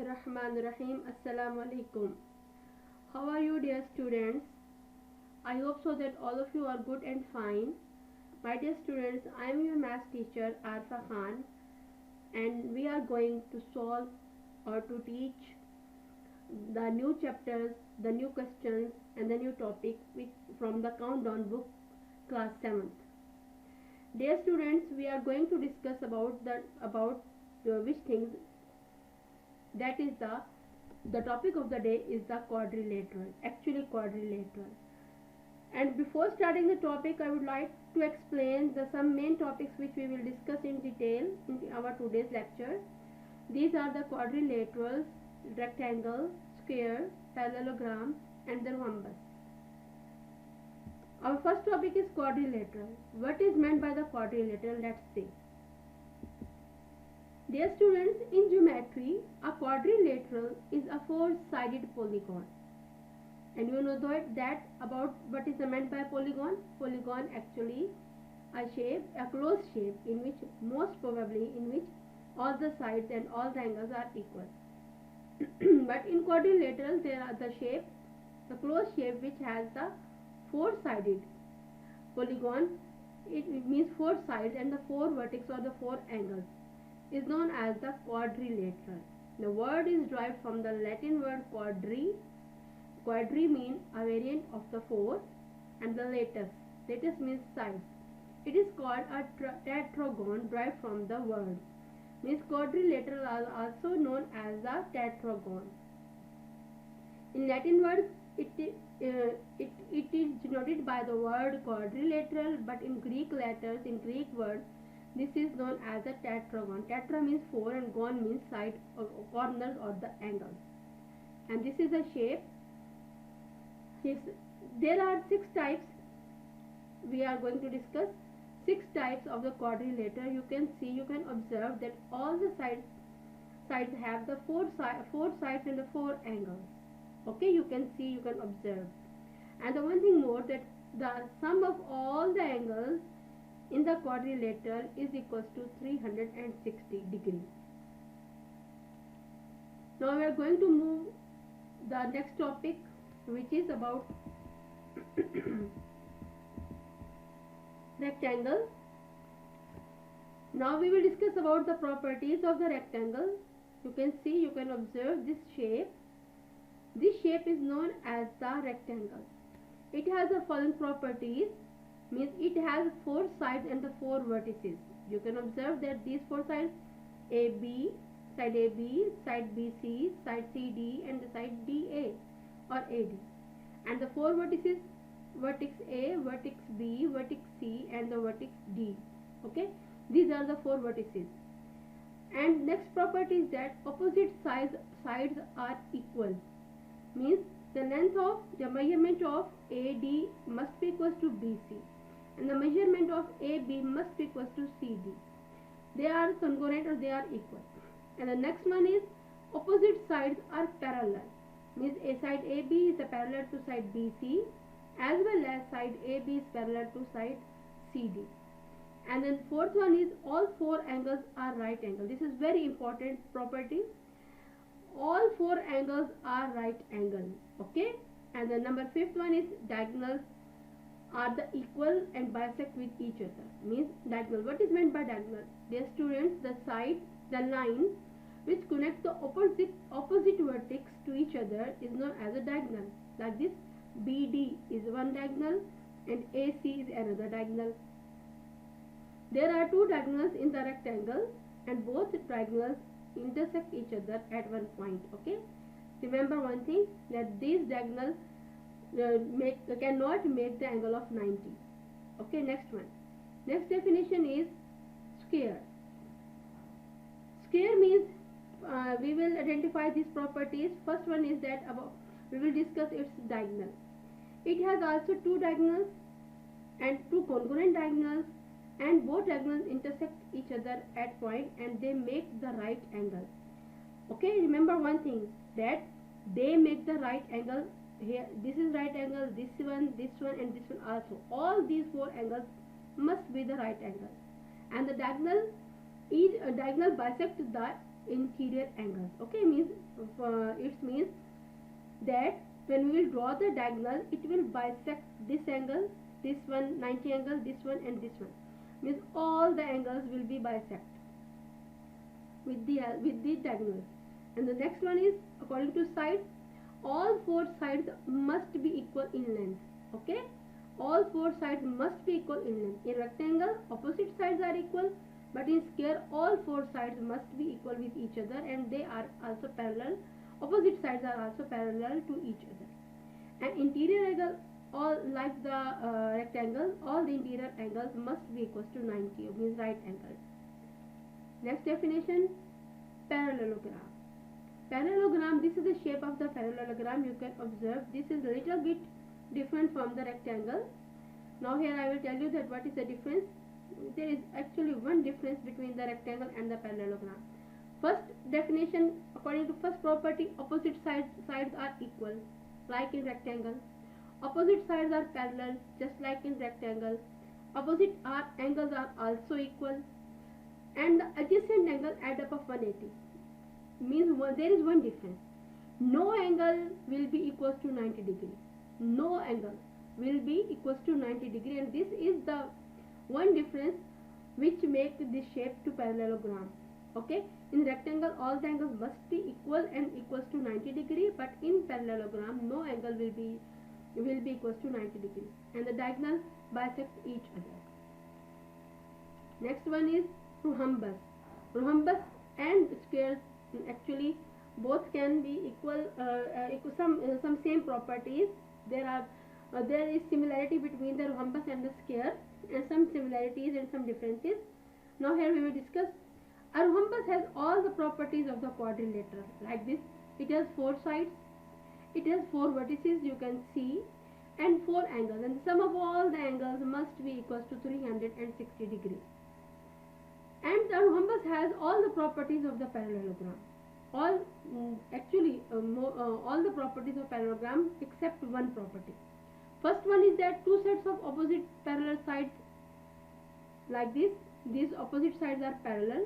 Bismillahirrahmanirrahim. Assalamu alaikum. How are you, dear students? I hope so that all of you are good and fine. My dear students, I am your math teacher Arfa Khan, and we are going to solve or to teach the new chapters, the new questions, and the new topic from the Countdown book, class 7th. Dear students, we are going to discuss about which things. That is the topic of the day is the quadrilateral, actually quadrilateral. And before starting the topic, I would like to explain some main topics which we will discuss in detail in our today's lecture. These are the quadrilaterals, rectangle, square, parallelogram, and the rhombus. Our first topic is quadrilateral. What is meant by the quadrilateral? Let's see. Dear students, in geometry, a quadrilateral is a four-sided polygon. And you know that about what is meant by polygon? Polygon actually a shape, a closed shape in which all the sides and all the angles are equal. But in quadrilateral there are the closed shape which has the four-sided polygon. It means four sides and the four vertices or the four angles is known as the quadrilateral. The word is derived from the Latin word quadri. Quadri means a variant of the four, and the latus. Latus means side. It is called a tetragon derived from the word. Means quadrilateral are also known as the tetragon. In Latin words, it is denoted by the word quadrilateral, but in Greek letters, in Greek words, this is known as a tetragon. Tetra means four and gon means side or corners or the angles. And this is a shape. There are 6 types. We are going to discuss 6 types of the quadrilateral. You can observe that all the sides have the four sides and the 4 angles. Okay, you can observe. And the one thing more, that the sum of all the angles in the quadrilateral is equals to 360 degrees. Now we are going to move the next topic, which is about rectangle. Now we will discuss about the properties of the rectangle. You can observe this shape. This shape is known as the rectangle. It has the following properties. Means it has 4 sides and the 4 vertices. You can observe that these 4 sides, AB, side BC, side CD, and the side DA or AD. And the 4 vertices, vertex A, vertex B, vertex C, and the vertex D. Okay, these are the 4 vertices. And next property is that opposite sides are equal. Means the measurement of AD must be equal to BC, and the measurement of AB must be equal to CD. They are congruent or they are equal. And the next one is opposite sides are parallel. Means a side AB is parallel to side BC, as well as side AB is parallel to side CD. And then fourth one is all 4 angles are right angle. This is very important property. All 4 angles are right angle. Okay. And the number 5th one is diagonals are the equal and bisect with each other. Means diagonal. What is meant by diagonal? Dear students, the line which connects the opposite vertex to each other is known as a diagonal. Like this, BD is one diagonal and AC is another diagonal. There are 2 diagonals in the rectangle, and both diagonals intersect each other at one point. Okay. Remember one thing, that these diagonals cannot make the angle of 90. Okay, next one. Next definition is square. Square means we will identify these properties. First one is that we will discuss its diagonal. It has also 2 diagonals and 2 congruent diagonals, and both diagonals intersect each other at point and they make the right angle. Okay, remember one thing, that they make the right angle. Here this is right angle, this one, and this one also. All these 4 angles must be the right angle. And the diagonal bisects the interior angles. Okay, means it means that when we will draw the diagonal, it will bisect this angle, this one 90 angle, this one and this one. Means all the angles will be bisect with the diagonals. And the next one is according to sides. All four sides must be equal in length. Okay, all four sides must be equal in length. In rectangle, opposite sides are equal, but in square, all four sides must be equal with each other, and they are also parallel. Opposite sides are also parallel to each other. And interior angle, all like the rectangle, all the interior angles must be equal to 90, means right angle. Next definition, parallelogram. Parallelogram, this is the shape of the parallelogram. You can observe this is a little bit different from the rectangle. Now here I will tell you that what is the difference. There is actually one difference between the rectangle and the parallelogram. First definition, according to first property, opposite sides are equal, like in rectangle. Opposite sides are parallel, just like in rectangle. Opposite angles are also equal, and the adjacent angle add up of 180. Means there is one difference. No angle will be equals to 90 degree. No angle will be equals to 90 degree, and this is the one difference which make this shape to parallelogram. Okay, in rectangle all the angles must be equal and equals to 90 degree, but in parallelogram no angle will be equals to 90 degree, and the diagonal bisect each other. Next one is rhombus. Rhombus and squares actually both can be equal, some same properties. There is similarity between the rhombus and the square, and some similarities and some differences. Now here we will discuss. A rhombus has all the properties of the quadrilateral, like this. It has four sides, it has four vertices, you can see, and four angles, and the sum of all the angles must be equals to 360 degrees. And the rhombus has all the properties of the parallelogram. All the properties of parallelogram except one property. First one is that two sets of opposite parallel sides, like this. These opposite sides are parallel.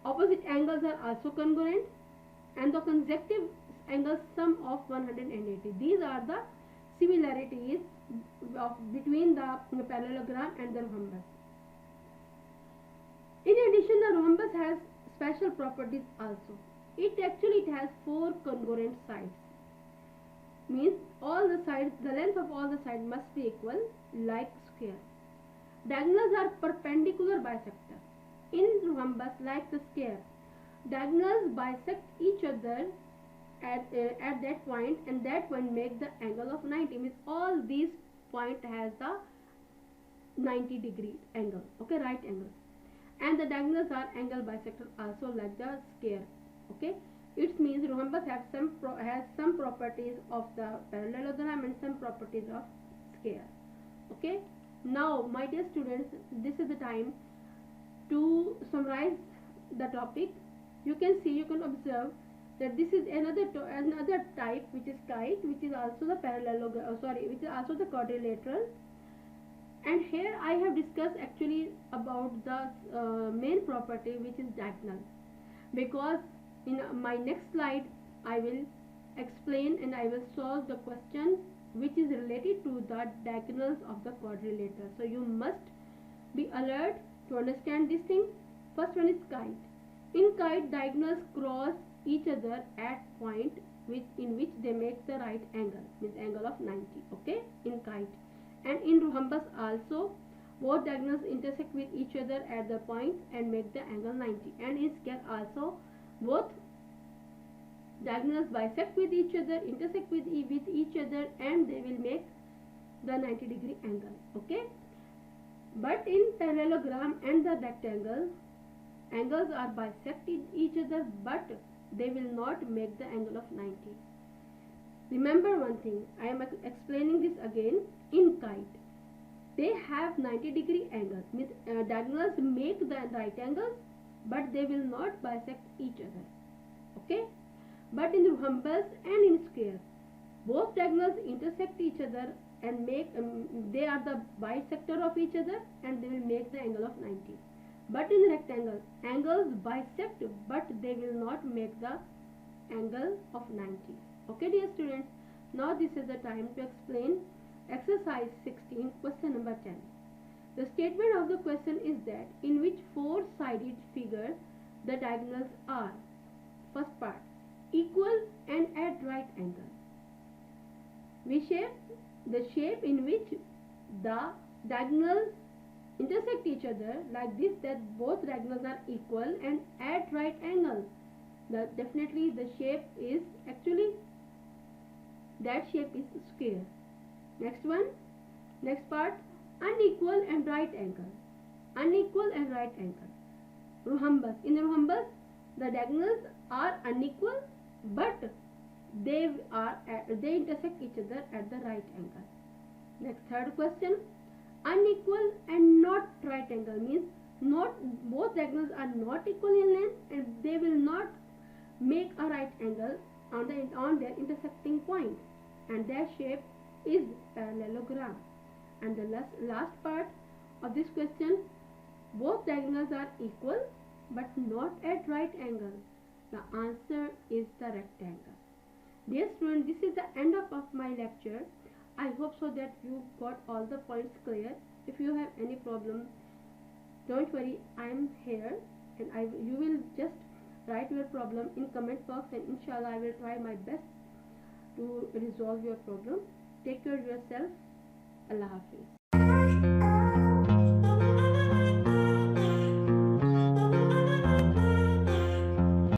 Opposite angles are also congruent, and the consecutive angles sum of 180. These are the similarities between the parallelogram and the rhombus. In addition, the rhombus has special properties also. It has four congruent sides. Means all the sides, the length of all the sides must be equal, like square. Diagonals are perpendicular bisector. In rhombus, like the square, diagonals bisect each other at that point, and that point make the angle of 90. Means all these points has the 90 degree angle. Okay, right angle. And the diagonals are angle bisector also, like the square. Okay, it means rhombus has some properties of the parallelogram and some properties of square. Okay, now my dear students, this is the time to summarize the topic. You can observe that this is another type, which is kite, which is also the which is also the quadrilateral. And here I have discussed actually about the main property, which is diagonal, because in my next slide I will explain and I will solve the question which is related to the diagonals of the quadrilateral. So you must be alert to understand this thing. First one is kite. In kite, diagonals cross each other at point in which they make the right angle, means angle of 90. Okay, in kite. And in rhombus also, both diagonals intersect with each other at the point and make the angle 90. And in square also, both diagonals bisect with each other, intersect with each other, and they will make the 90 degree angle. Okay, but in parallelogram and the rectangle, angles are bisected each other, but they will not make the angle of 90. Remember one thing, I am explaining this again. In kite, they have 90 degree angle, means diagonals make the right angles, but they will not bisect each other. Okay, but in rhombus and in square, both diagonals intersect each other and make they are the bisector of each other, and they will make the angle of 90. But in rectangle, angles bisect, but they will not make the angle of 90. Okay, dear students, now this is the time to explain exercise 16, question number 10. The statement of the question is that in which four-sided figure the diagonals are, first part, equal and at right angle. The shape in which the diagonals intersect each other like this, that both diagonals are equal and at right angle. Definitely the shape is actually, that shape is square. Next part, unequal and right angle. Unequal and right angle. Rhombus. In rhombus, the diagonals are unequal, but they intersect each other at the right angle. Next, third question, unequal and not right angle means not both diagonals are not equal in length and they will not make a right angle on their intersecting point, and their shape is parallelogram. And the last part of this question, both diagonals are equal but not at right angle. The answer is the rectangle. Dear students, this is the end of my lecture. I hope so that you got all the points clear. If you have any problem, don't worry, I am here, and you will just write your problem in comment box, and inshallah I will try my best to resolve your problem. Take care of yourself. Allah Hafiz.